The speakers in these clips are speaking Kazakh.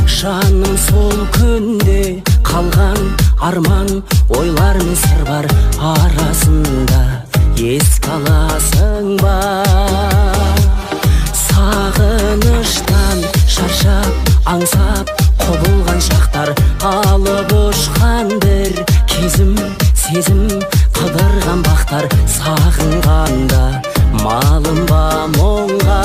жаным сол күнде қалған арман ойлар мен сыр бар арасында еске аласың ба? Сағыныштан шаршап аңсап құбылған шақтар, алып ұшқан бір кезім сезім қыдырған бақтар, сағынғанда малым ба мұңға?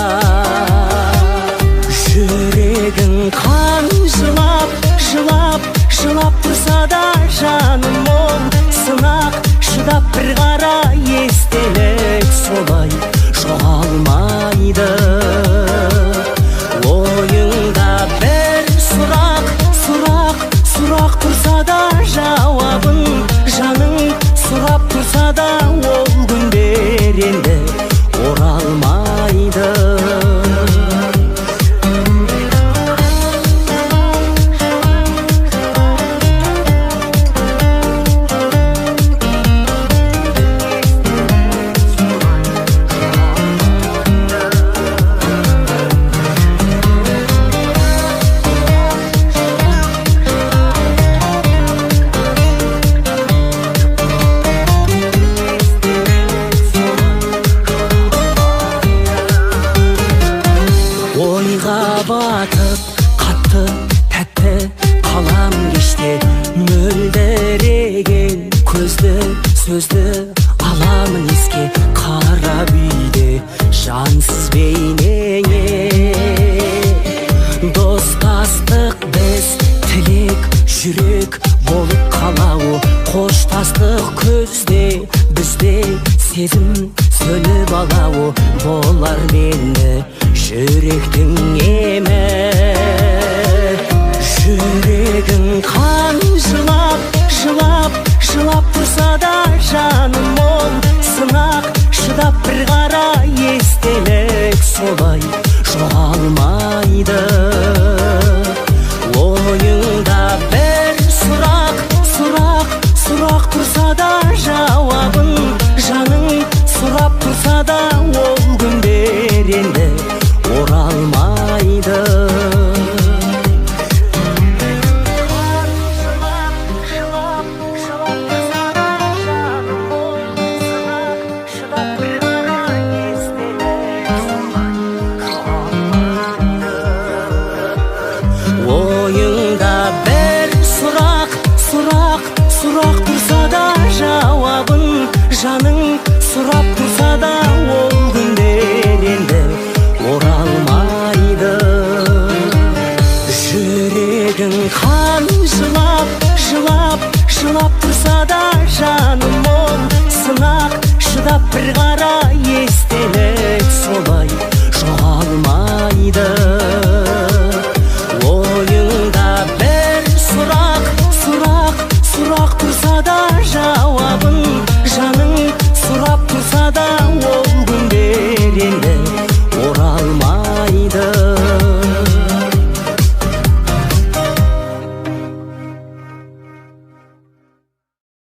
Жүрегің қан жылап, жылап, жылап тұрса да жаным мұң сынақ, шыдап бір қара естелік солай жоғалмайды. Ойыңда бір сұрақ, сұрақ, сұрақ тұрса да жауабын, жаның сұрап тұрса да ол күндер енді оралмайды. Батып, қатты, тәтті қалам кеште, мөлдіреген көзді, сөзді аламын еске, қара бүйде жансыз бейнеңе. Достастық біз, тілек, жүрек болып қалауы, қоштастық көзде бізде сезім сөніп алауы, болар мені жүректің емі. Жүрегің қан жылап, жылап, жылап тұрса да жаным ол сынақ, шыдап бір қара естелік солай жоғалмайды. Ойыңда бір сұрақ, сұрақ, сұрақ тұрса да жауабын, жаның сұрап тұрса да ол күндер енді оралмайды. Ойыңда бір сұрақ, сұрақ, сұрақ тұрса да жауабын, жаның сұрап тұрса да ол күндер енді оралмайды. Жүрегің қан жылап, жылап, жылап тұрса да жаным ол сынақ, шыдап бір қара естелік солай жоғалмайды. Ойыңда бір сұрақ, сұрақ, сұрақ тұрса да жауап